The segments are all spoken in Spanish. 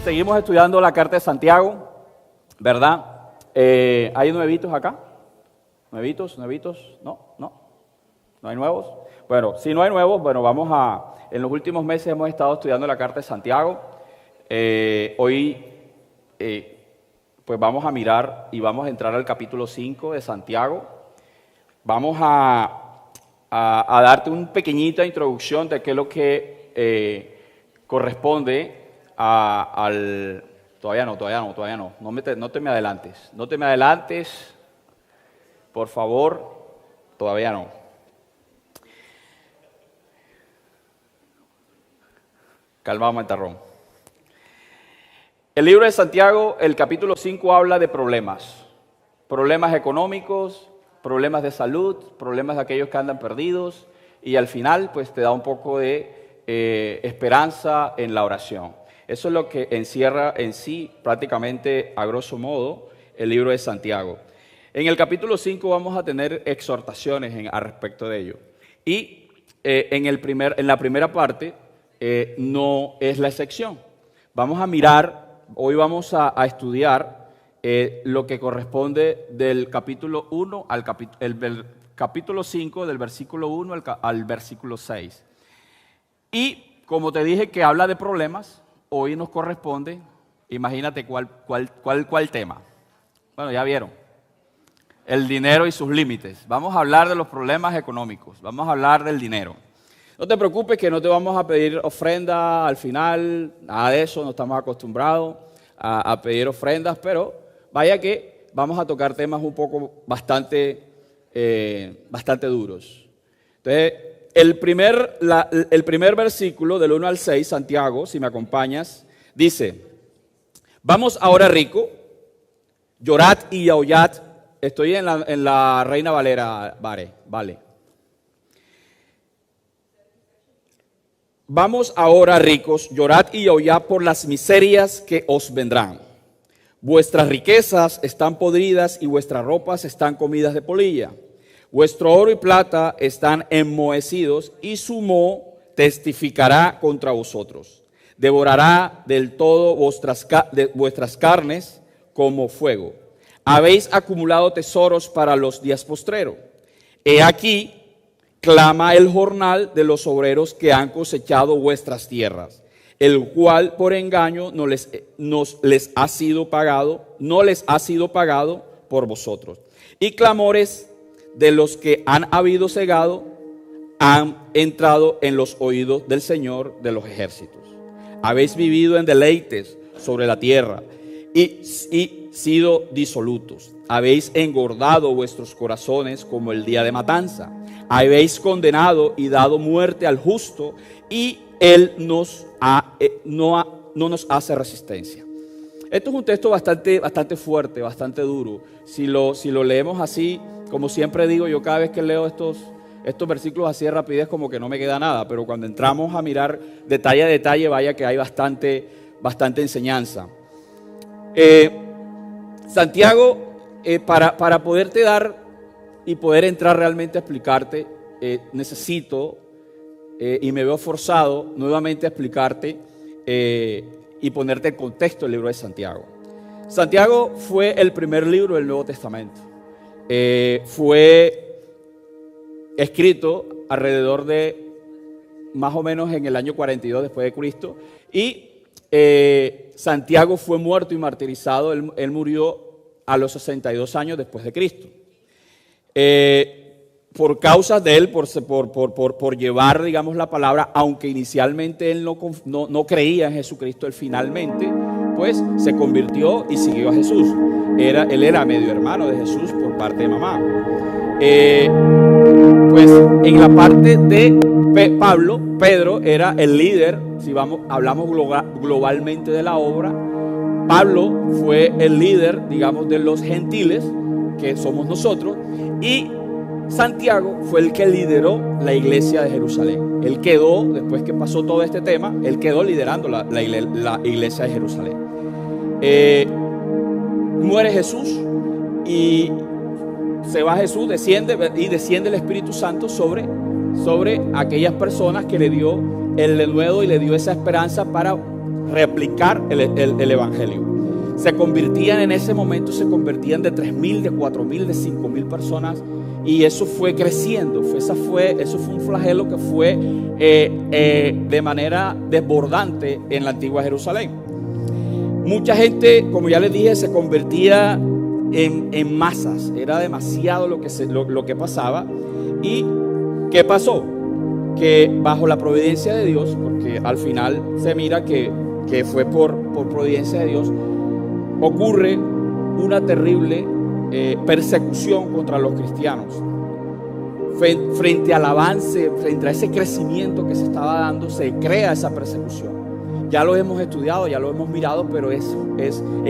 Seguimos estudiando la carta de Santiago, ¿verdad? ¿Hay nuevitos acá? ¿Nuevitos? ¿No hay nuevos? Bueno, si no hay nuevos, bueno, en los últimos meses hemos estado estudiando la carta de Santiago. Hoy, pues vamos a mirar y vamos a entrar al capítulo 5 de Santiago. Vamos a darte una pequeñita introducción de qué es lo que corresponde al... Todavía no. No te me adelantes, por favor, todavía no. Calma, mantarrón. El libro de Santiago, el capítulo 5, habla de problemas económicos, problemas de salud, problemas de aquellos que andan perdidos, y al final pues te da un poco de esperanza en la oración. Eso es lo que encierra en sí prácticamente a grosso modo el libro de Santiago. En el capítulo 5 vamos a tener exhortaciones al respecto de ello. Y en la primera parte no es la excepción. Vamos a mirar, hoy vamos a estudiar lo que corresponde del capítulo 1 al capítulo 5, del versículo 1 al versículo 6. Y como te dije que habla de problemas, hoy nos corresponde, imagínate cuál tema. Bueno, ya vieron, el dinero y sus límites. Vamos a hablar de los problemas económicos, vamos a hablar del dinero. No te preocupes que no te vamos a pedir ofrenda al final, nada de eso, no estamos acostumbrados a pedir ofrendas, pero vaya que vamos a tocar temas un poco bastante duros. Entonces, el primer versículo del 1 al 6, Santiago, si me acompañas, dice: vamos ahora, rico, llorad y aullad. Estoy en la Reina Valera, vale. Vamos ahora, ricos, llorad y aullad por las miserias que os vendrán. Vuestras riquezas están podridas y vuestras ropas están comidas de polilla. Vuestro oro y plata están enmohecidos y su moho testificará contra vosotros. Devorará del todo vuestras carnes como fuego. Habéis acumulado tesoros para los días postreros. He aquí, clama el jornal de los obreros que han cosechado vuestras tierras, el cual por engaño no les ha sido pagado por vosotros. Y clamores de los que han habido cegado han entrado en los oídos del Señor de los ejércitos. Habéis vivido en deleites sobre la tierra y sido disolutos. Habéis engordado vuestros corazones como el día de matanza. Habéis condenado y dado muerte al justo, y él no nos hace resistencia. Esto es un texto bastante fuerte, bastante duro. Si lo leemos así, como siempre digo, yo cada vez que leo estos versículos así de rapidez, como que no me queda nada, pero cuando entramos a mirar detalle a detalle, vaya que hay bastante enseñanza. Santiago, para poderte dar y poder entrar realmente a explicarte, necesito y me veo forzado nuevamente a explicarte y ponerte en contexto el libro de Santiago. Santiago fue el primer libro del Nuevo Testamento. Fue escrito alrededor de más o menos en el año 42 después de Cristo, y Santiago fue muerto y martirizado. Él murió a los 62 años después de Cristo. Por causa de él, por llevar, digamos, la palabra, aunque inicialmente él no creía en Jesucristo, él finalmente pues se convirtió y siguió a Jesús. Él era medio hermano de Jesús por parte de mamá. Pues en la parte de Pedro era el líder. Si hablamos globalmente de la obra, Pablo fue el líder, digamos, de los gentiles, que somos nosotros, y Santiago fue el que lideró la iglesia de Jerusalén. Él quedó, después que pasó todo este tema, él quedó liderando la iglesia de Jerusalén. Muere Jesús y se va Jesús, desciende el Espíritu Santo sobre aquellas personas que le dio el denuedo y le dio esa esperanza para replicar el evangelio. Se convertían en ese momento, de 3.000, de 4.000, de 5.000 personas, y eso fue creciendo. Eso fue un flagelo que fue de manera desbordante en la antigua Jerusalén. Mucha gente, como ya les dije, se convertía en masas. Era demasiado lo que pasaba. ¿Y qué pasó? Que bajo la providencia de Dios, porque al final se mira que fue por providencia de Dios, ocurre una terrible persecución contra los cristianos. Frente al avance, frente a ese crecimiento que se estaba dando, se crea esa persecución. Ya lo hemos estudiado, ya lo hemos mirado, pero es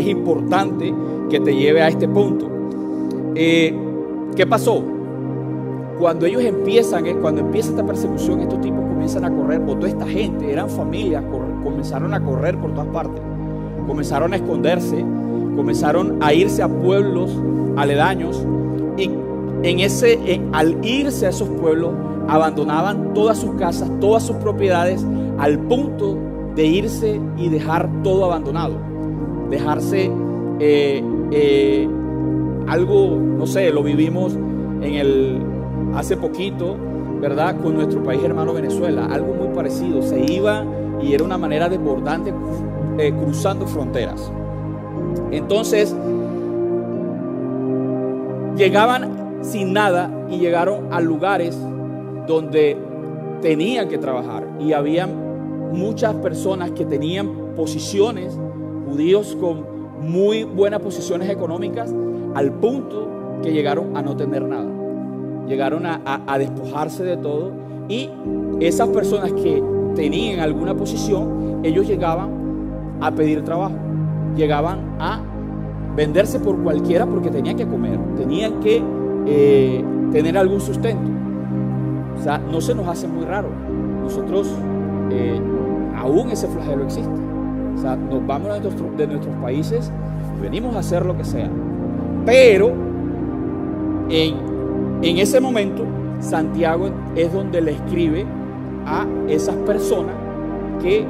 importante que te lleve a este punto. ¿Qué pasó? Cuando empieza esta persecución, estos tipos comienzan a correr, o toda esta gente, eran familias, comenzaron a correr por todas partes, comenzaron a esconderse, comenzaron a irse a pueblos aledaños, y al irse a esos pueblos abandonaban todas sus casas, todas sus propiedades, al punto de irse y dejar todo abandonado, dejarse algo, no sé, lo vivimos hace poquito, ¿verdad? Con nuestro país hermano Venezuela, algo muy parecido. Se iba y era una manera desbordante, cruzando fronteras. Entonces llegaban sin nada y llegaron a lugares donde tenían que trabajar, y había muchas personas que tenían posiciones, judíos con muy buenas posiciones económicas, al punto que llegaron a no tener nada. Llegaron a despojarse de todo, y esas personas que tenían alguna posición, ellos llegaban a pedir trabajo, llegaban a venderse por cualquiera porque tenían que comer, tenían que tener algún sustento. O sea, no se nos hace muy raro. Nosotros, aún ese flagelo existe. O sea, nos vamos de nuestros países y venimos a hacer lo que sea. Pero en ese momento, Santiago es donde le escribe a esas personas que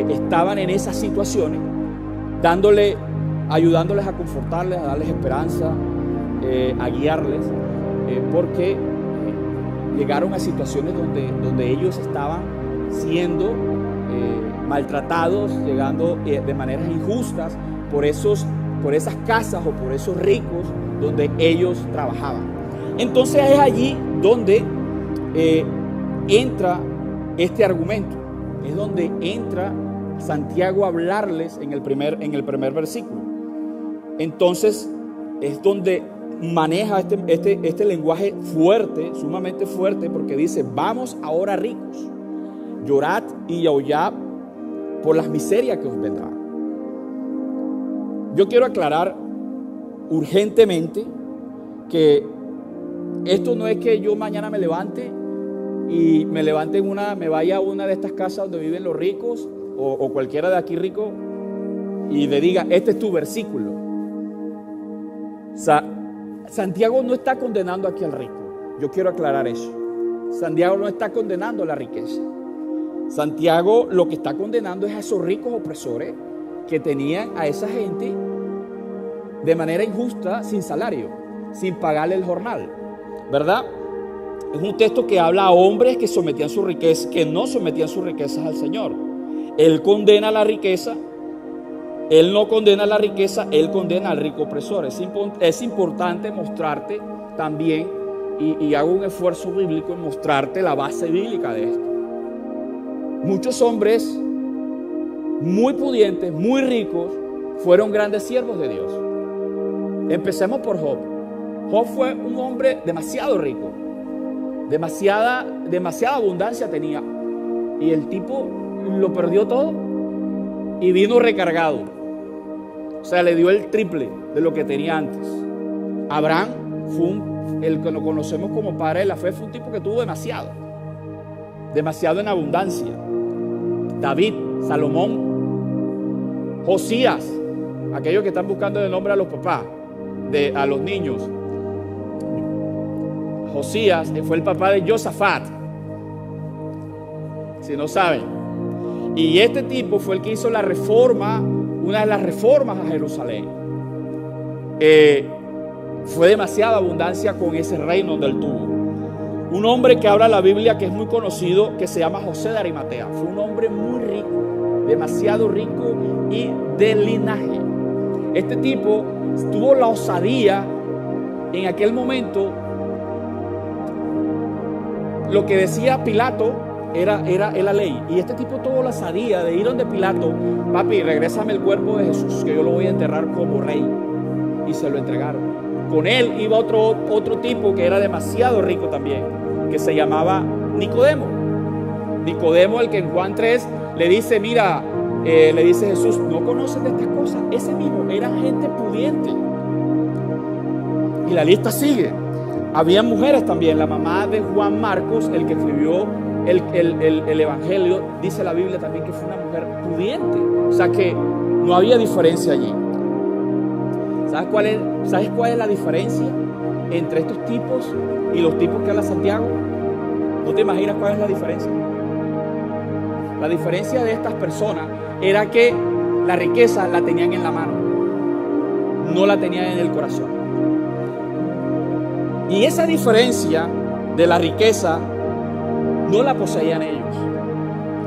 estaban en esas situaciones, ayudándoles a confortarles, a darles esperanza, a guiarles, porque llegaron a situaciones donde ellos estaban siendo maltratados, llegando de maneras injustas por esas casas o por esos ricos donde ellos trabajaban. Entonces es allí donde entra este argumento, es donde entra Santiago a hablarles en el primer versículo. Entonces es donde maneja este lenguaje fuerte, sumamente fuerte, porque dice: vamos ahora ricos, llorad y aullad por las miserias que os vendrán. Yo quiero aclarar urgentemente que esto no es que yo mañana me levante y me vaya a una de estas casas donde viven los ricos, o cualquiera de aquí rico, y le diga: este es tu versículo. O sea, Santiago no está condenando aquí al rico. Yo quiero aclarar eso. Santiago no está condenando la riqueza. Santiago lo que está condenando es a esos ricos opresores que tenían a esa gente de manera injusta, sin salario, sin pagarle el jornal, ¿verdad? Es un texto que habla a hombres que no sometían sus riquezas al Señor. Él condena la riqueza. Él no condena la riqueza, él condena al rico opresor. Es importante mostrarte también, y hago un esfuerzo bíblico en mostrarte la base bíblica de esto. Muchos hombres muy pudientes, muy ricos, fueron grandes siervos de Dios. Empecemos por Job. Job fue un hombre demasiado rico, demasiada abundancia tenía, y el tipo lo perdió todo y vino recargado. O sea, le dio el triple de lo que tenía antes. Abraham fue el que lo conocemos como padre de la fe, fue un tipo que tuvo demasiado en abundancia. David, Salomón, Josías, aquellos que están buscando de nombre a los papás, a los niños. Josías fue el papá de Josafat, si no saben. Y este tipo fue el que hizo la reforma, una de las reformas a Jerusalén. Fue demasiada abundancia con ese reino donde él tuvo. Un hombre que habla la Biblia, que es muy conocido, que se llama José de Arimatea. Fue un hombre muy rico, demasiado rico y de linaje. Este tipo tuvo la osadía en aquel momento. Lo que decía Pilato era la ley. Y este tipo tuvo la osadía de ir donde Pilato: papi, regrésame el cuerpo de Jesús, que yo lo voy a enterrar como rey. Y se lo entregaron. Con él iba otro tipo que era demasiado rico también, que se llamaba Nicodemo. Nicodemo, el que en Juan 3 le dice: mira, le dice Jesús, ¿no conocen de estas cosas? Ese mismo, era gente pudiente. Y la lista sigue. Había mujeres también. La mamá de Juan Marcos, el que escribió el Evangelio, dice la Biblia también que fue una mujer pudiente. O sea que no había diferencia allí. ¿Sabes cuál es la diferencia entre estos tipos y los tipos que habla Santiago? ¿No te imaginas cuál es la diferencia? La diferencia de estas personas era que la riqueza la tenían en la mano, no la tenían en el corazón. Y esa diferencia de la riqueza no la poseían ellos.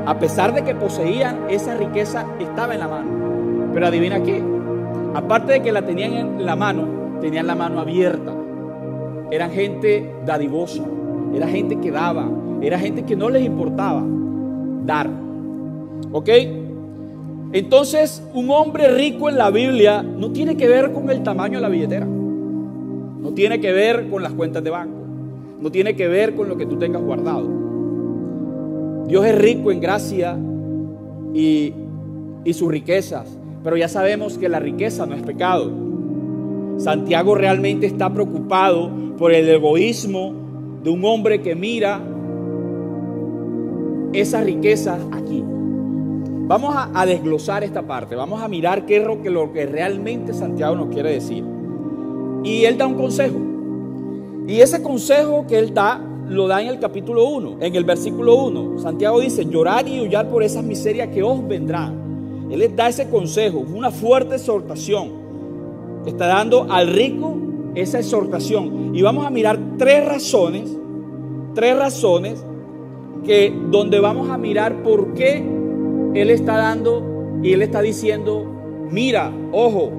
A pesar de que poseían, esa riqueza estaba en la mano. Pero adivina qué. Aparte de que la tenían en la mano, tenían la mano abierta. Eran gente dadivosa, era gente que daba, era gente que no les importaba dar. ¿Ok? Entonces, un hombre rico en la Biblia no tiene que ver con el tamaño de la billetera. No tiene que ver con las cuentas de banco. No tiene que ver con lo que tú tengas guardado. Dios es rico en gracia y sus riquezas. Pero ya sabemos que la riqueza no es pecado. Santiago realmente está preocupado por el egoísmo de un hombre que mira esa riqueza aquí. Vamos a desglosar esta parte. Vamos a mirar qué es lo que realmente Santiago nos quiere decir. Y él da un consejo. Y ese consejo que él da, lo da en el capítulo 1, en el versículo 1. Santiago dice: llorad y aullar por esas miserias que os vendrán. Él les da ese consejo, una fuerte exhortación. Está dando al rico esa exhortación. Y vamos a mirar tres razones que donde vamos a mirar por qué él está dando y él está diciendo: mira, ojo,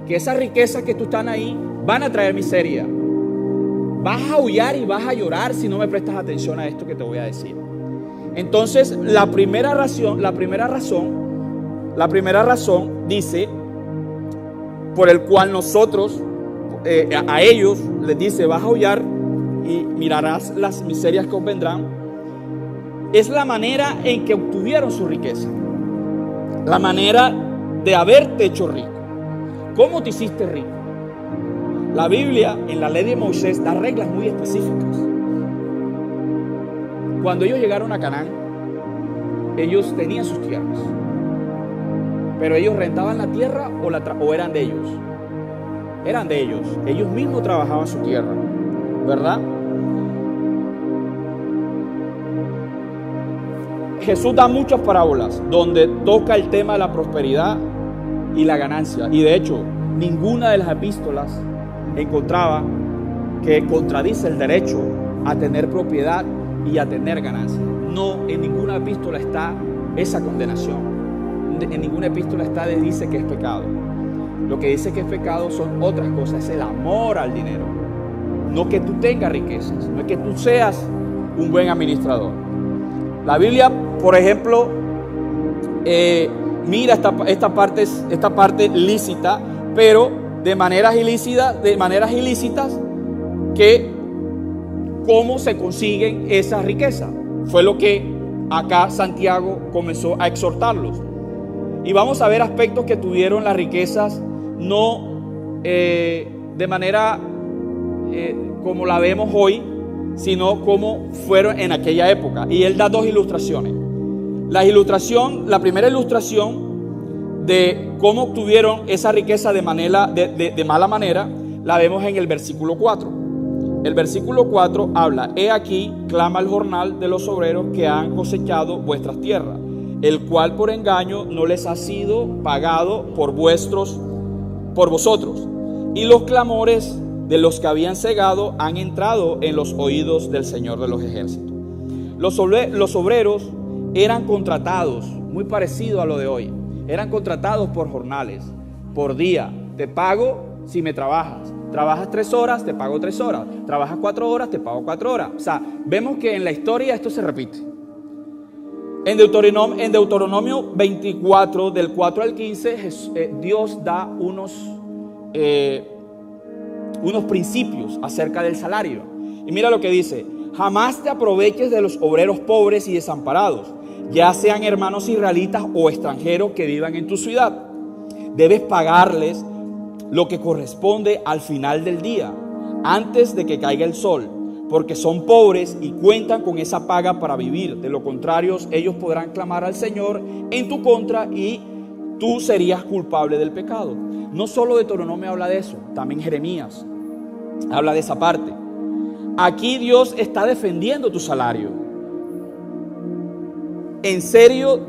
que esas riquezas que tú están ahí van a traer miseria. Vas a aullar y vas a llorar si no me prestas atención a esto que te voy a decir. Entonces, la primera razón dice, por el cual nosotros, a ellos les dice: vas a aullar y mirarás las miserias que os vendrán. Es la manera en que obtuvieron su riqueza, la manera de haberte hecho rico. ¿Cómo te hiciste rico? La Biblia, en la ley de Moisés, da reglas muy específicas. Cuando ellos llegaron a Canaán, ellos tenían sus tierras. Pero ellos rentaban la tierra o eran de ellos. Eran de ellos. Ellos mismos trabajaban su tierra, ¿verdad? Jesús da muchas parábolas donde toca el tema de la prosperidad y la ganancia. Y de hecho, ninguna de las epístolas encontraba que contradice el derecho a tener propiedad y a tener ganancia. No, en ninguna epístola está esa condenación. En ninguna epístola dice que es pecado. Lo que dice que es pecado son otras cosas. Es el amor al dinero. No que tú tengas riquezas. No es que tú seas un buen administrador. La Biblia, por ejemplo, mira esta parte lícita, pero de maneras ilícitas, que cómo se consiguen esas riquezas. Fue lo que acá Santiago comenzó a exhortarlos. Y vamos a ver aspectos que tuvieron las riquezas no de manera como la vemos hoy, sino como fueron en aquella época. Y él da dos ilustraciones. La primera ilustración de cómo obtuvieron esa riqueza de mala manera, la vemos en el versículo 4. El versículo 4 habla: he aquí, clama el jornal de los obreros que han cosechado vuestras tierras. el cual por engaño no les ha sido pagado por vosotros, y los clamores de los que habían cegado han entrado en los oídos del Señor de los ejércitos. Los obreros eran contratados, muy parecido a lo de hoy, eran contratados por jornales, por día. Te pago si me trabajas. Trabajas 3 horas, te pago 3 horas. Trabajas 4 horas, te pago 4 horas. O sea, vemos que en la historia esto se repite. En Deuteronomio 24, del 4 al 15, Dios da unos principios acerca del salario. Y mira lo que dice: jamás te aproveches de los obreros pobres y desamparados, ya sean hermanos israelitas o extranjeros que vivan en tu ciudad. Debes pagarles lo que corresponde al final del día, antes de que caiga el sol, porque son pobres y cuentan con esa paga para vivir. De lo contrario, ellos podrán clamar al Señor en tu contra y tú serías culpable del pecado. No solo Deuteronomio habla de eso, también Jeremías habla de esa parte. Aquí Dios está defendiendo tu salario. En serio,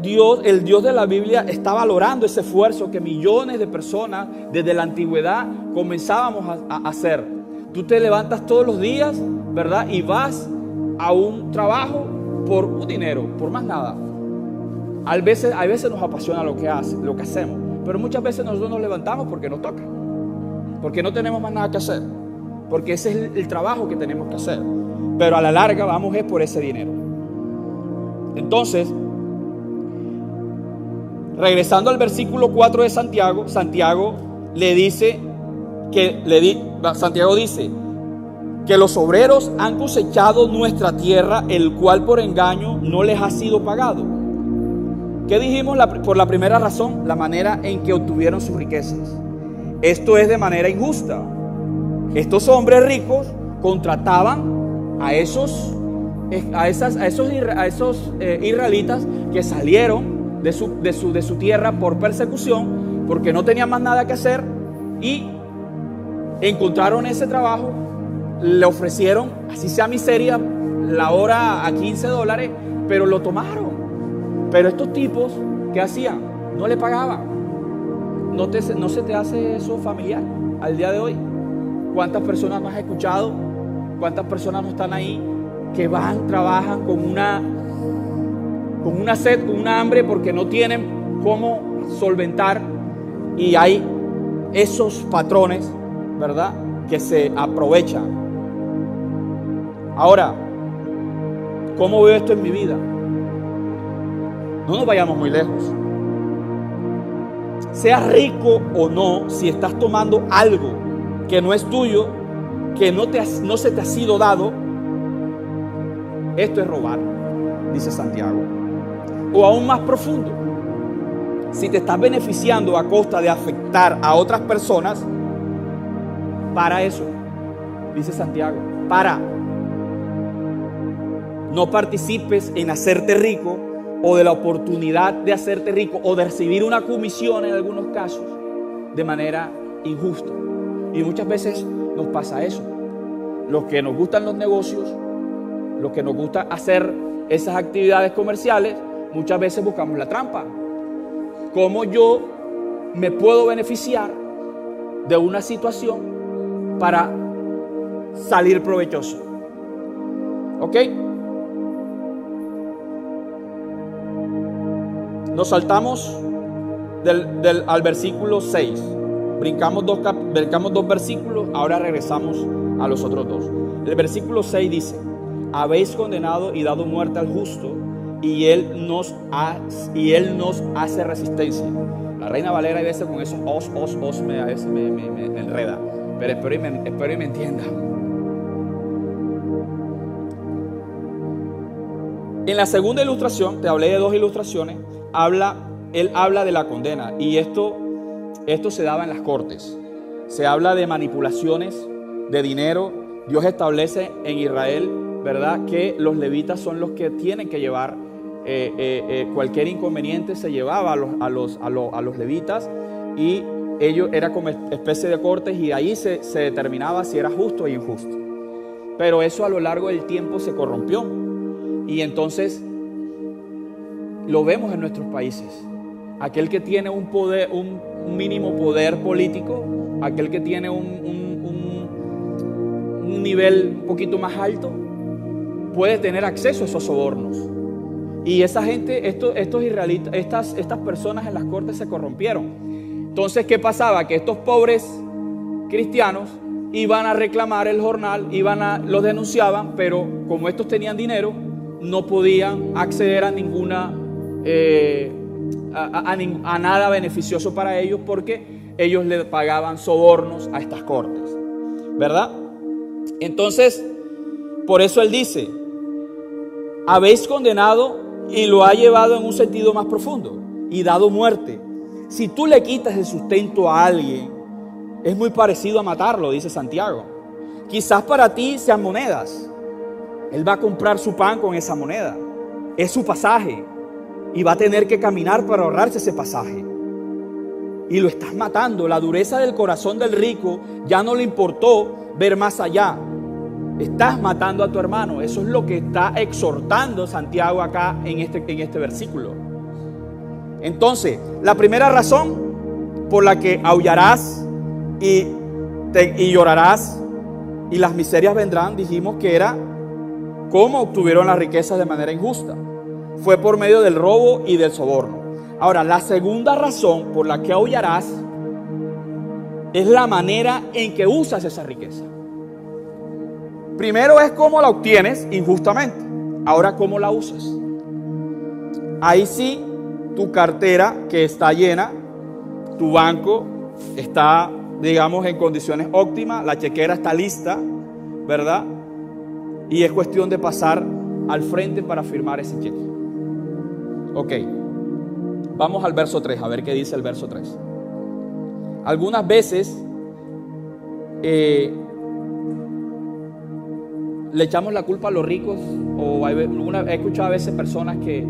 el Dios de la Biblia está valorando ese esfuerzo que millones de personas desde la antigüedad comenzábamos a hacer. Tú te levantas todos los días, ¿verdad? Y vas a un trabajo por un dinero, por más nada. A veces nos apasiona lo que hacemos, pero muchas veces nosotros nos levantamos porque nos toca, porque no tenemos más nada que hacer, porque ese es el trabajo que tenemos que hacer. Pero a la larga vamos por ese dinero. Entonces, regresando al versículo 4 de Santiago, Santiago dice que los obreros han cosechado nuestra tierra, el cual por engaño no les ha sido pagado. ¿Qué dijimos por la primera razón? La manera en que obtuvieron sus riquezas. Esto es de manera injusta. Estos hombres ricos contrataban a esos israelitas que salieron de su tierra por persecución, porque no tenían más nada que hacer, y encontraron ese trabajo, le ofrecieron, así sea miseria, la hora a $15, pero lo tomaron. Pero estos tipos, ¿qué hacían? No le pagaban. ¿No se te hace eso familiar al día de hoy? ¿Cuántas personas no has escuchado? ¿Cuántas personas no están ahí que trabajan con una sed, con una hambre, porque no tienen cómo solventar? Y hay esos patrones, ¿verdad?, que se aprovechan. Ahora, ¿cómo veo esto en mi vida? No nos vayamos muy lejos. Seas rico o no, si estás tomando algo que no es tuyo, que no se te ha sido dado, esto es robar, dice Santiago. O aún más profundo, si te estás beneficiando a costa de afectar a otras personas, para eso, dice Santiago, para. No participes en hacerte rico, o de la oportunidad de hacerte rico, o de recibir una comisión en algunos casos, de manera injusta. Y muchas veces nos pasa eso. Los que nos gustan los negocios, los que nos gusta hacer esas actividades comerciales, muchas veces buscamos la trampa. ¿Cómo yo me puedo beneficiar de una situación para salir provechoso? ¿Ok? Nos saltamos al versículo 6. Brincamos dos versículos, ahora regresamos a los otros dos. El versículo 6 dice: habéis condenado y dado muerte al justo, y él nos hace resistencia. La Reina Valera a veces con esos a veces me enreda, pero espero y me entienda. En la segunda ilustración, te hablé de 2 ilustraciones, él habla de la condena, y esto se daba en las cortes. Se habla de manipulaciones de dinero. Dios establece en Israel, ¿verdad?, que los levitas son los que tienen que llevar cualquier inconveniente. Se llevaba a los levitas, y ellos era como especie de cortes, y ahí se determinaba si era justo o injusto. Pero eso a lo largo del tiempo se corrompió, y entonces lo vemos en nuestros países. Aquel que tiene un poder, un mínimo poder político, aquel que tiene un nivel un poquito más alto, puede tener acceso a esos sobornos. Y esa gente, estos israelitas, estas personas en las cortes se corrompieron. Entonces, ¿qué pasaba? Que estos pobres cristianos iban a reclamar el jornal, los denunciaban, pero como estos tenían dinero, no podían acceder a ninguna a nada beneficioso para ellos, porque ellos le pagaban sobornos a estas cortes, ¿verdad? Entonces, por eso él dice: habéis condenado, y lo ha llevado en un sentido más profundo, y dado muerte. Si tú le quitas el sustento a alguien, es muy parecido a matarlo, dice Santiago. Quizás para ti sean monedas. Él va a comprar su pan con esa moneda. Es su pasaje. Y va a tener que caminar para ahorrarse ese pasaje. Y lo estás matando. La dureza del corazón del rico ya no le importó ver más allá. Estás matando a tu hermano. Eso es lo que está exhortando Santiago acá en este versículo. Entonces, la primera razón por la que aullarás y llorarás y las miserias vendrán, dijimos que era cómo obtuvieron las riquezas de manera injusta. Fue por medio del robo y del soborno. Ahora, la segunda razón por la que aullarás es la manera en que usas esa riqueza. Primero es cómo la obtienes injustamente. Ahora, cómo la usas. Ahí sí, tu cartera que está llena, tu banco está, digamos, en condiciones óptimas, la chequera está lista, ¿verdad? Y es cuestión de pasar al frente para firmar ese cheque. Ok, vamos al verso 3, a ver qué dice el verso 3. Algunas veces le echamos la culpa a los ricos, o he escuchado a veces personas que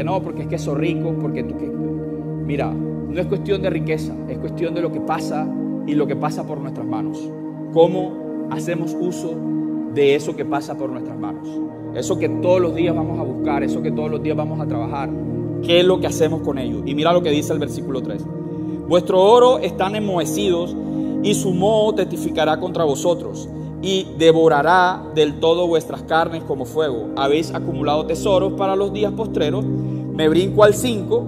no, porque es que sos rico, porque tú que... Mira, no es cuestión de riqueza, es cuestión de lo que pasa y lo que pasa por nuestras manos. ¿Cómo hacemos uso de eso que pasa por nuestras manos? Eso que todos los días vamos a buscar, eso que todos los días vamos a trabajar. ¿Qué es lo que hacemos con ello? Y mira lo que dice el versículo 3. Vuestro oro están enmohecidos y su moho testificará contra vosotros y devorará del todo vuestras carnes como fuego. Habéis acumulado tesoros para los días postreros. Me brinco al 5.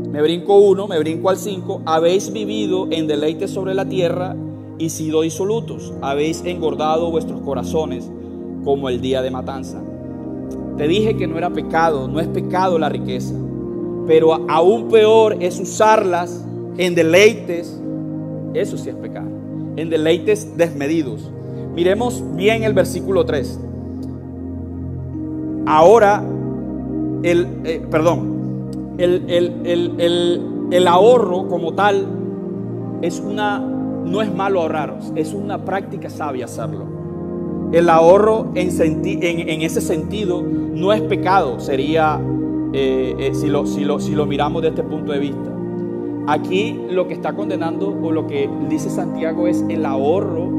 Me brinco 1, me brinco al 5. Habéis vivido en deleite sobre la tierra y sido disolutos. Habéis engordado vuestros corazones como el día de matanza. Te dije que no era pecado, no es pecado la riqueza, pero aún peor es usarlas en deleites. Eso sí es pecado, en deleites desmedidos. Miremos bien el versículo 3. Ahora, el ahorro como tal no es malo ahorrar, es una práctica sabia hacerlo. El ahorro en ese sentido no es pecado, sería si lo miramos desde este punto de vista. Aquí lo que está condenando, o lo que dice Santiago, es el ahorro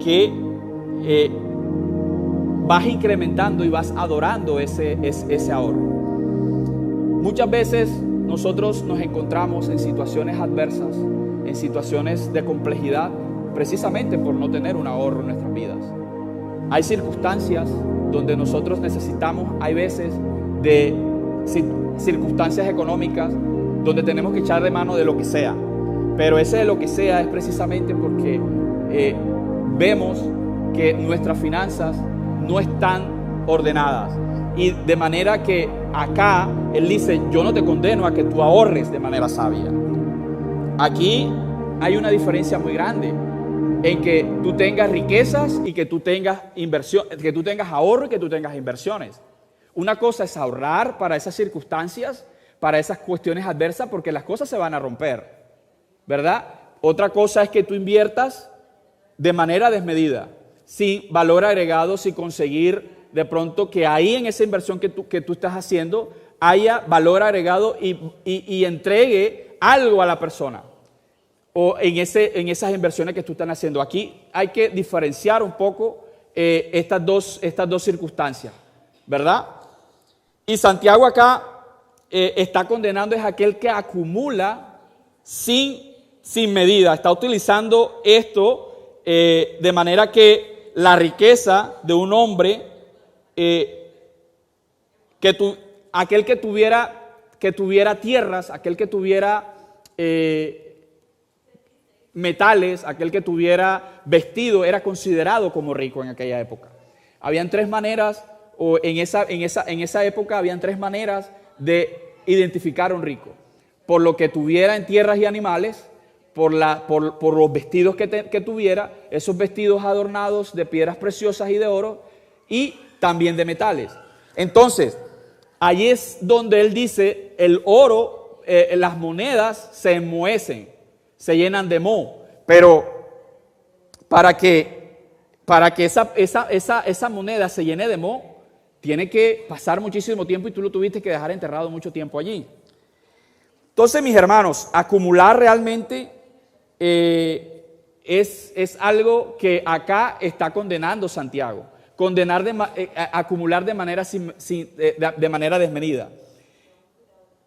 que vas incrementando y vas adorando ese ahorro. Muchas veces nosotros nos encontramos en situaciones adversas, en situaciones de complejidad, precisamente por no tener un ahorro en nuestras vidas. Hay circunstancias donde nosotros necesitamos, hay veces de circunstancias económicas donde tenemos que echar de mano de lo que sea, pero ese de lo que sea es precisamente porque vemos que nuestras finanzas no están ordenadas, y de manera que acá él dice: yo no te condeno a que tú ahorres de manera sabia. Aquí hay una diferencia muy grande en que tú tengas riquezas y que tú tengas inversión, que tú tengas ahorro y que tú tengas inversiones. Una cosa es ahorrar para esas circunstancias, para esas cuestiones adversas, porque las cosas se van a romper, ¿verdad? Otra cosa es que tú inviertas de manera desmedida, sin valor agregado, sin conseguir de pronto que ahí en esa inversión que tú estás haciendo haya valor agregado y entregue algo a la persona, o en esas inversiones que tú estás haciendo. Aquí hay que diferenciar un poco estas dos circunstancias, ¿verdad? Y Santiago acá está condenando es aquel que acumula sin medida. Está utilizando esto de manera que la riqueza de un hombre, aquel que tuviera tierras, aquel que tuviera metales, aquel que tuviera vestido, era considerado como rico en aquella época. Habían tres maneras, o en esa época habían tres maneras de identificar a un rico: por lo que tuviera en tierras y animales, por los vestidos que tuviera, esos vestidos adornados de piedras preciosas y de oro, y también de metales. Entonces, allí es donde él dice, el oro, las monedas se enmohecen, se llenan de moho, pero para que esa moneda se llene de moho, tiene que pasar muchísimo tiempo y tú lo tuviste que dejar enterrado mucho tiempo allí. Entonces, mis hermanos, acumular realmente es algo que acá está condenando Santiago. Acumular de manera desmedida.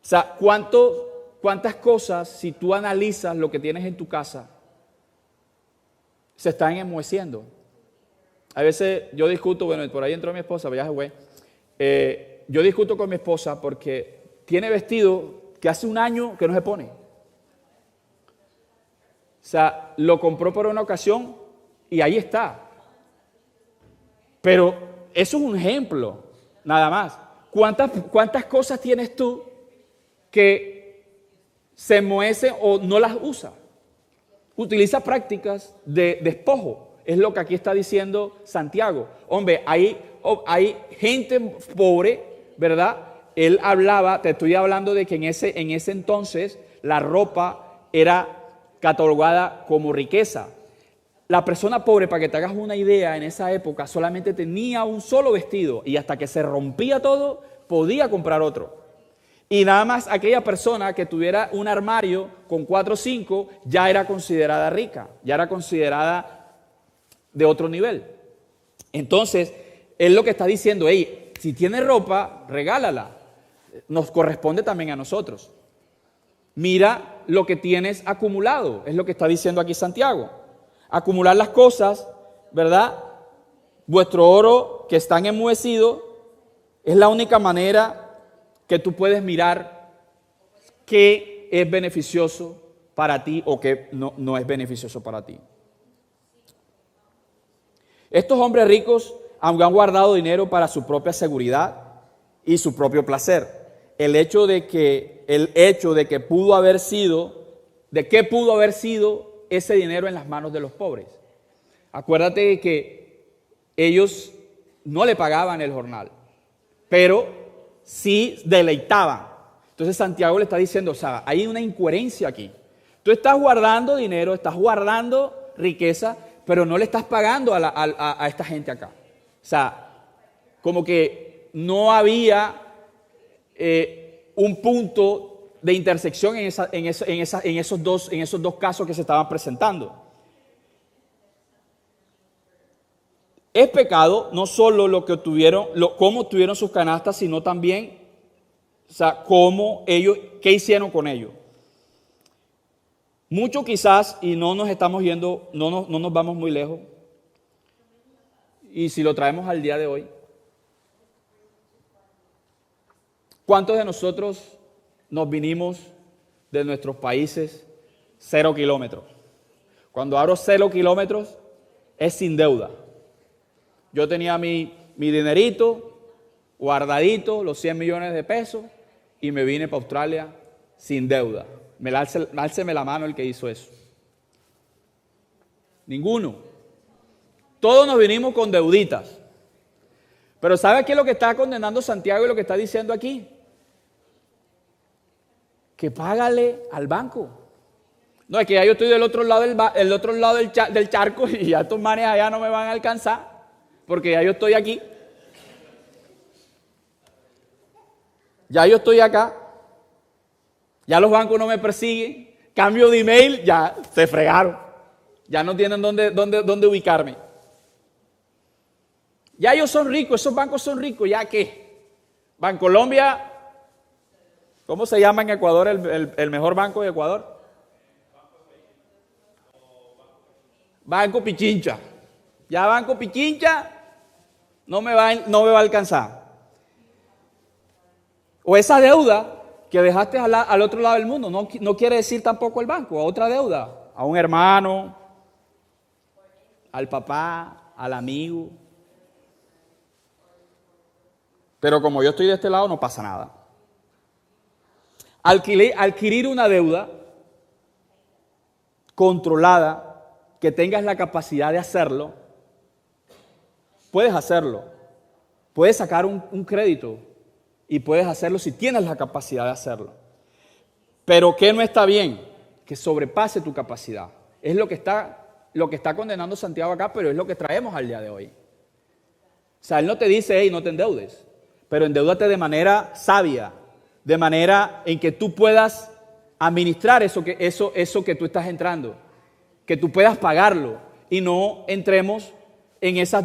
O sea, ¿cuántas cosas, si tú analizas lo que tienes en tu casa, se están enmoheciendo? A veces yo discuto, bueno, por ahí entró mi esposa, viaje güey. Yo discuto con mi esposa porque tiene vestido que hace un año que no se pone. O sea, lo compró por una ocasión y ahí está. Pero eso es un ejemplo, nada más. ¿Cuántas cosas tienes tú que se enmohecen o no las usas? Utiliza prácticas de despojo. Es lo que aquí está diciendo Santiago. Hombre, hay gente pobre, ¿verdad? Él hablaba, te estoy hablando de que en ese entonces la ropa era catalogada como riqueza. La persona pobre, para que te hagas una idea, en esa época solamente tenía un solo vestido y hasta que se rompía todo, podía comprar otro. Y nada más aquella persona que tuviera un armario con 4 o 5 ya era considerada rica, ya era considerada de otro nivel. Entonces, él lo que está diciendo, hey, si tienes ropa, regálala. Nos corresponde también a nosotros. Mira lo que tienes acumulado, es lo que está diciendo aquí Santiago. Acumular las cosas, ¿verdad? Vuestro oro que están enmohecido es la única manera que tú puedes mirar qué es beneficioso para ti o qué no es beneficioso para ti. Estos hombres ricos han guardado dinero para su propia seguridad y su propio placer. El hecho de que pudo haber sido ese dinero en las manos de los pobres. Acuérdate de que ellos no le pagaban el jornal, pero sí deleitaban. Entonces Santiago le está diciendo, o sea, hay una incoherencia aquí. Tú estás guardando dinero, estás guardando riqueza, pero no le estás pagando a esta gente acá. O sea, como que no había un punto de intersección en esos dos casos que se estaban presentando. Es pecado no solo lo que obtuvieron, cómo obtuvieron sus canastas, sino también, o sea, qué hicieron con ellos. Mucho quizás, y no nos estamos yendo, no nos vamos muy lejos, y si lo traemos al día de hoy, ¿cuántos de nosotros nos vinimos de nuestros países 0 kilómetros? Cuando hablo 0 kilómetros, es sin deuda. Yo tenía mi dinerito guardadito, los 100 millones de pesos, y me vine para Australia sin deuda. Álceme la mano el que hizo eso. Ninguno. Todos nos vinimos con deuditas. Pero ¿sabe qué es lo que está condenando Santiago y lo que está diciendo aquí? Que págale al banco. No, es que ya yo estoy del otro lado del charco y ya estos manes allá no me van a alcanzar porque ya yo estoy aquí. Ya yo estoy acá. Ya los bancos no me persiguen. Cambio de email, ya se fregaron. Ya no tienen dónde ubicarme. Ya ellos son ricos, esos bancos son ricos, ¿ya qué? Bancolombia ¿Cómo se llama en Ecuador el mejor banco de Ecuador? Banco Pichincha. Ya Banco Pichincha no me va a alcanzar. O esa deuda que dejaste al otro lado del mundo, no quiere decir tampoco el banco, a otra deuda, a un hermano, al papá, al amigo. Pero como yo estoy de este lado, no pasa nada. Adquirir una deuda controlada, que tengas la capacidad de hacerlo, puedes hacerlo. Puedes sacar un crédito y puedes hacerlo si tienes la capacidad de hacerlo. Pero ¿qué no está bien? Que sobrepase tu capacidad. Es lo que está condenando Santiago acá, pero es lo que traemos al día de hoy. O sea, él no te dice, hey, no te endeudes, pero endeúdate de manera sabia, de manera en que tú puedas administrar eso que tú estás entrando, que tú puedas pagarlo y no entremos en esas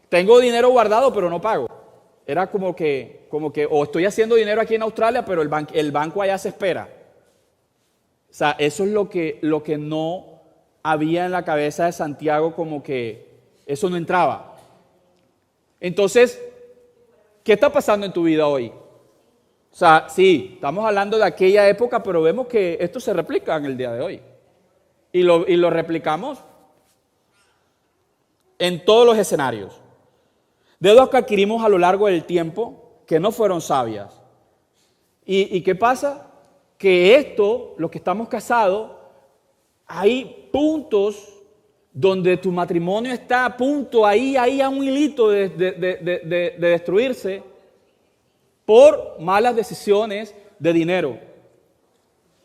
tengo dinero guardado pero no pago. Era como que o estoy haciendo dinero aquí en Australia, pero el banco allá se espera. O sea, eso es lo que no había en la cabeza de Santiago, como que eso no entraba. Entonces, ¿qué está pasando en tu vida hoy? O sea, sí, estamos hablando de aquella época, pero vemos que esto se replica en el día de hoy. Y lo replicamos en todos los escenarios. Deudas que adquirimos a lo largo del tiempo que no fueron sabias. ¿Y qué pasa? Que los que estamos casados, hay puntos donde tu matrimonio está a punto, ahí a un hilito de destruirse por malas decisiones de dinero.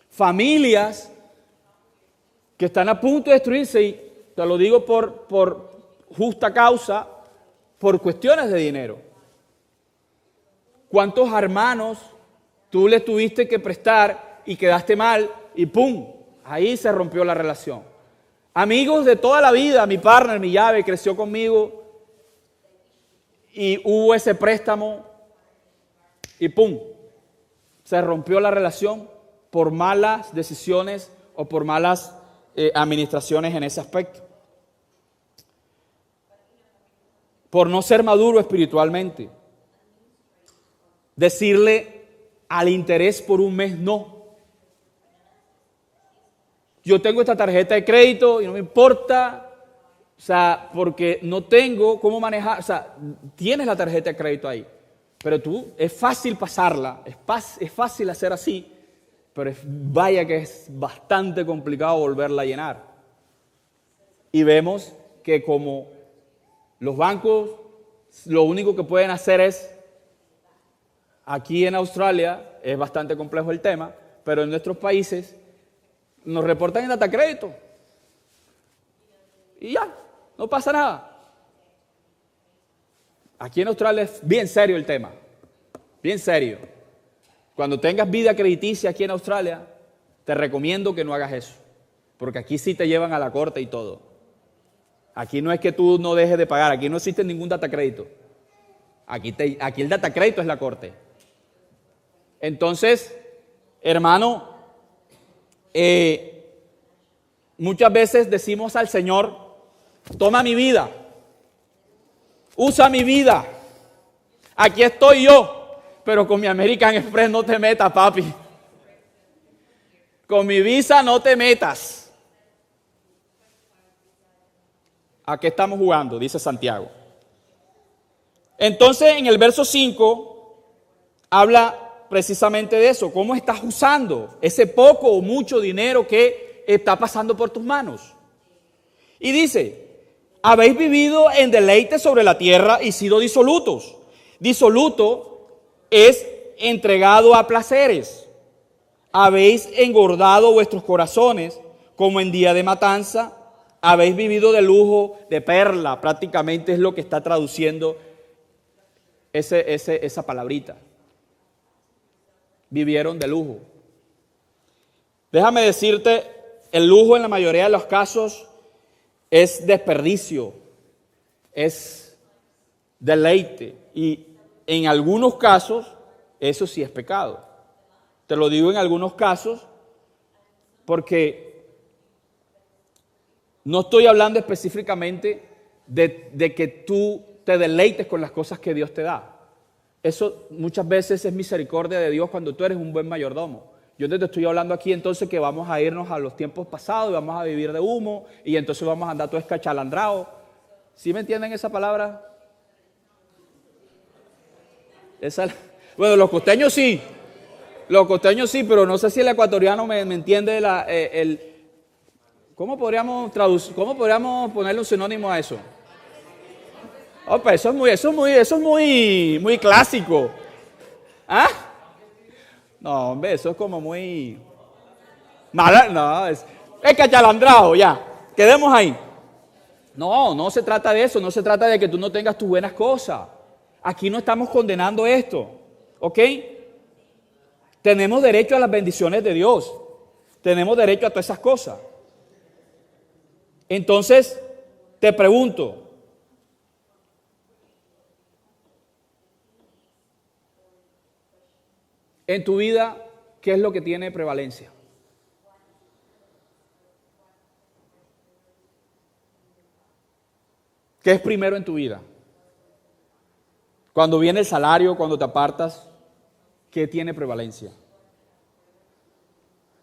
Familias que están a punto de destruirse, y te lo digo por justa causa, por cuestiones de dinero. ¿Cuántos hermanos tú les tuviste que prestar y quedaste mal y ¡pum! Ahí se rompió la relación. Amigos de toda la vida, mi partner, mi llave, creció conmigo y hubo ese préstamo y ¡pum! Se rompió la relación por malas decisiones o por malas administraciones en ese aspecto. Por no ser maduro espiritualmente. Decirle al interés por un mes no. Yo tengo esta tarjeta de crédito y no me importa, o sea, porque no tengo cómo manejar, o sea, tienes la tarjeta de crédito ahí, pero es fácil pasarla, es fácil hacer así, pero vaya que es bastante complicado volverla a llenar. Y vemos que como los bancos lo único que pueden hacer es, aquí en Australia es bastante complejo el tema, pero en nuestros países nos reportan en data crédito y ya, no pasa nada. Aquí en Australia es bien serio el tema, bien serio. Cuando tengas vida crediticia aquí en Australia, te recomiendo que no hagas eso, porque aquí sí te llevan a la corte y todo. Aquí no es que tú no dejes de pagar, aquí no existe ningún data crédito. Aquí el data crédito es la corte. Entonces, hermano, muchas veces decimos al Señor, toma mi vida, usa mi vida, aquí estoy yo, pero con mi American Express no te metas, papi. Con mi visa no te metas. ¿A qué estamos jugando? Dice Santiago. Entonces, en el verso 5, habla precisamente de eso. ¿Cómo estás usando ese poco o mucho dinero que está pasando por tus manos? Y dice, habéis vivido en deleite sobre la tierra y sido disolutos. Disoluto es entregado a placeres. Habéis engordado vuestros corazones como en día de matanza. Habéis vivido de lujo, de perla, prácticamente es lo que está traduciendo esa palabrita. Vivieron de lujo. Déjame decirte, el lujo en la mayoría de los casos es desperdicio, es deleite. Y en algunos casos, eso sí es pecado. Te lo digo en algunos casos porque no estoy hablando específicamente de que tú te deleites con las cosas que Dios te da. Eso muchas veces es misericordia de Dios cuando tú eres un buen mayordomo. Yo te estoy hablando aquí entonces que vamos a irnos a los tiempos pasados y vamos a vivir de humo y entonces vamos a andar todo escachalandrado. ¿Sí me entienden esa palabra? Bueno, los costeños sí. Los costeños sí, pero no sé si el ecuatoriano me entiende ¿cómo podríamos ponerle un sinónimo a eso? Opa, eso es muy clásico. ¿Ah? No, hombre, eso es como muy mala, no, es cachalandrado, ya. Quedemos ahí. No se trata de eso, no se trata de que tú no tengas tus buenas cosas. Aquí no estamos condenando esto, ¿ok? Tenemos derecho a las bendiciones de Dios. Tenemos derecho a todas esas cosas. Entonces, te pregunto, en tu vida, ¿qué es lo que tiene prevalencia? ¿Qué es primero en tu vida? Cuando viene el salario, cuando te apartas, ¿qué tiene prevalencia?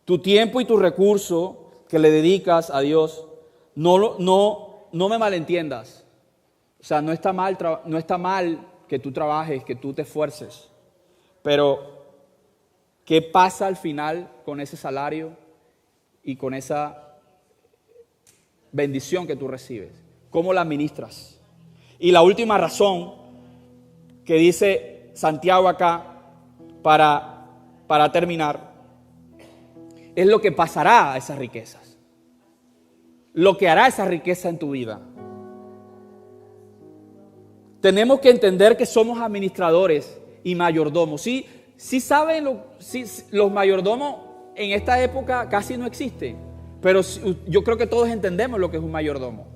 Tu tiempo y tu recurso que le dedicas a Dios, no me malentiendas. O sea, no está mal que tú trabajes, que tú te esfuerces, pero ¿qué pasa al final con ese salario y con esa bendición que tú recibes? ¿Cómo la administras? Y la última razón que dice Santiago acá para terminar es lo que pasará a esas riquezas. Lo que hará esa riqueza en tu vida. Tenemos que entender que somos administradores y mayordomos. Sí saben, los mayordomos en esta época casi no existen, pero yo creo que todos entendemos lo que es un mayordomo.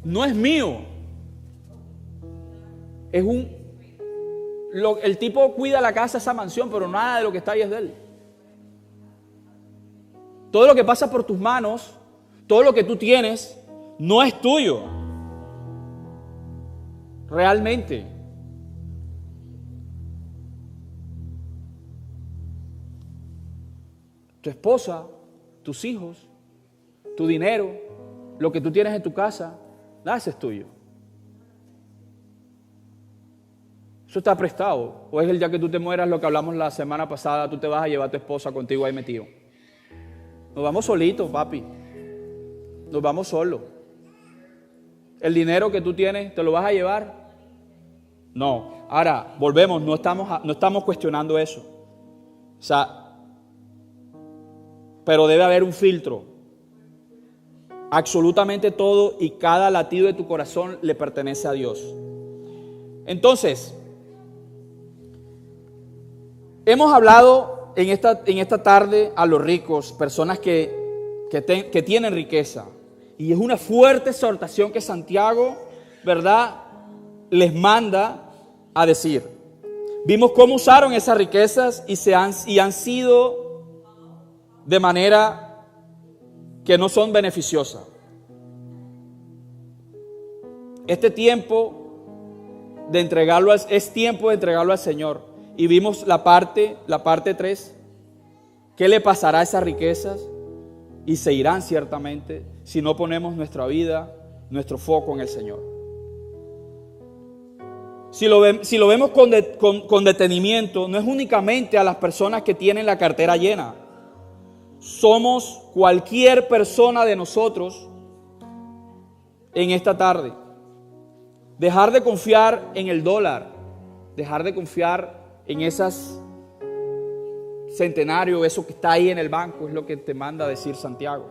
No es mío. El tipo cuida la casa, esa mansión, pero nada de lo que está ahí es de él. Todo lo que pasa por tus manos, todo lo que tú tienes, no es tuyo. Realmente. Tu esposa, tus hijos, tu dinero, lo que tú tienes en tu casa, nada es tuyo. Eso está prestado. O es el día que tú te mueras, lo que hablamos la semana pasada, tú te vas a llevar a tu esposa contigo ahí metido. Nos vamos solitos, papi. Nos vamos solos. El dinero que tú tienes, ¿te lo vas a llevar? No. Ahora, volvemos, no estamos cuestionando eso. O sea, pero debe haber un filtro. Absolutamente todo y cada latido de tu corazón le pertenece a Dios. Entonces, hemos hablado en esta tarde a los ricos, personas que tienen riqueza. Y es una fuerte exhortación que Santiago, ¿verdad?, les manda a decir. Vimos cómo usaron esas riquezas y han sido de manera que no son beneficiosas. Este tiempo de entregarlo es tiempo de entregarlo al Señor. Y vimos la parte 3. ¿Qué le pasará a esas riquezas? Y se irán ciertamente si no ponemos nuestra vida, nuestro foco en el Señor. Si lo vemos con detenimiento, no es únicamente a las personas que tienen la cartera llena. Somos cualquier persona de nosotros en esta tarde. Dejar de confiar en el dólar, dejar de confiar en esas centenario, eso que está ahí en el banco, es lo que te manda a decir Santiago,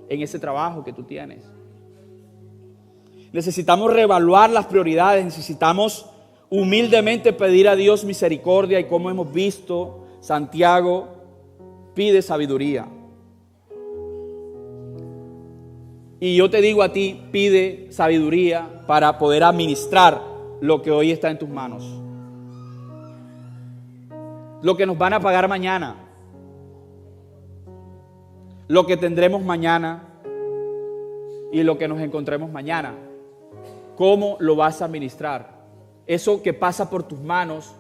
en ese trabajo que tú tienes. Necesitamos reevaluar las prioridades, necesitamos humildemente pedir a Dios misericordia y como hemos visto, Santiago pide sabiduría. Y yo te digo a ti, pide sabiduría para poder administrar lo que hoy está en tus manos. Lo que nos van a pagar mañana. Lo que tendremos mañana y lo que nos encontremos mañana. ¿Cómo lo vas a administrar? Eso que pasa por tus manos,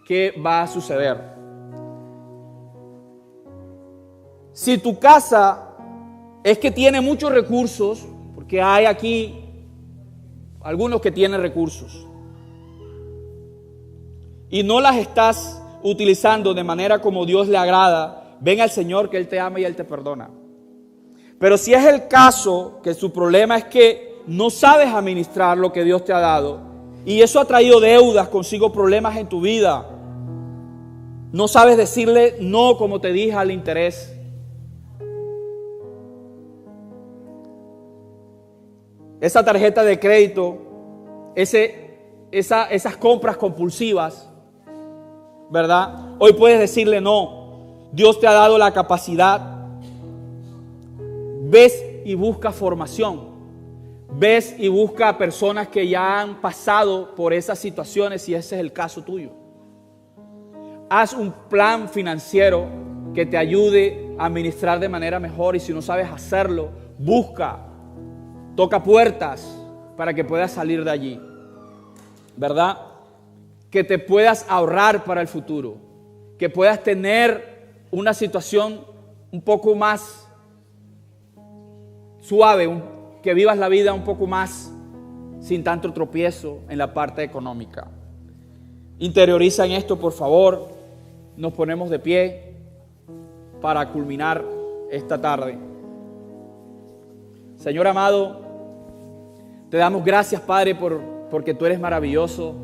¿qué va a suceder? Si tu casa es que tiene muchos recursos, porque hay aquí algunos que tienen recursos, y no las estás utilizando de manera como Dios le agrada, ven al Señor que Él te ama y Él te perdona. Pero si es el caso que su problema es que no sabes administrar lo que Dios te ha dado y eso ha traído deudas, consigo problemas en tu vida, no sabes decirle no, como te dije, al interés. Esa tarjeta de crédito, esas compras compulsivas, ¿verdad? Hoy puedes decirle no. Dios te ha dado la capacidad. Ves y busca formación. Ves y busca personas que ya han pasado por esas situaciones, si ese es el caso tuyo. Haz un plan financiero que te ayude a administrar de manera mejor, y si no sabes hacerlo, busca, toca puertas para que puedas salir de allí, ¿verdad? Que te puedas ahorrar para el futuro, que puedas tener una situación un poco más suave, que vivas la vida un poco más sin tanto tropiezo en la parte económica. Interioriza en esto, por favor. Nos ponemos de pie para culminar esta tarde. Señor amado, te damos gracias, Padre, porque tú eres maravilloso.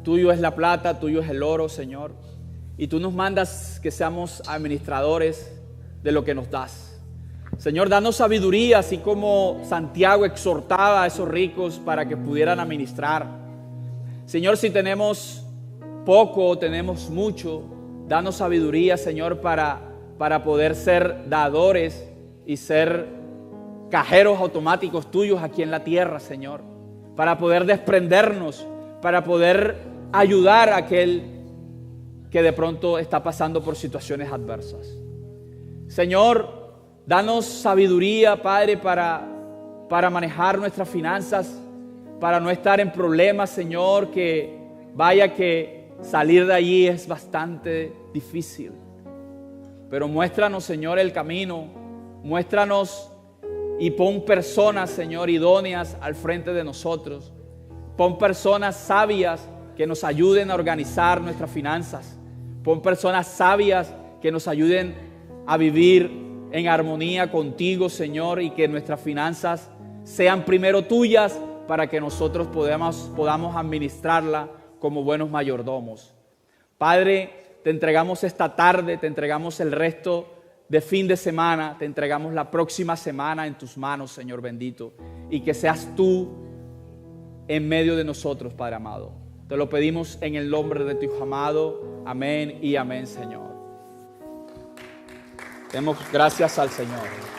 Tuyo es la plata, tuyo es el oro, Señor. Y tú nos mandas que seamos administradores de lo que nos das. Señor, danos sabiduría, así como Santiago exhortaba a esos ricos para que pudieran administrar. Señor, si tenemos poco o tenemos mucho, danos sabiduría, Señor, para poder ser dadores y ser cajeros automáticos tuyos aquí en la tierra, Señor. Para poder desprendernos, para poder ayudar a aquel que de pronto está pasando por situaciones adversas. Señor, danos sabiduría, Padre, para manejar nuestras finanzas, para no estar en problemas, Señor, que vaya que salir de allí es bastante difícil. Pero muéstranos, Señor, el camino, muéstranos y pon personas, Señor, idóneas al frente de nosotros. Pon personas sabias que nos ayuden a organizar nuestras finanzas. Pon personas sabias que nos ayuden a vivir en armonía contigo, Señor, y que nuestras finanzas sean primero tuyas para que nosotros podamos administrarla como buenos mayordomos. Padre, te entregamos esta tarde, te entregamos el resto de fin de semana, te entregamos la próxima semana en tus manos, Señor bendito, y que seas tú en medio de nosotros, Padre amado. Te lo pedimos en el nombre de tu Hijo amado. Amén y amén, Señor. Demos gracias al Señor.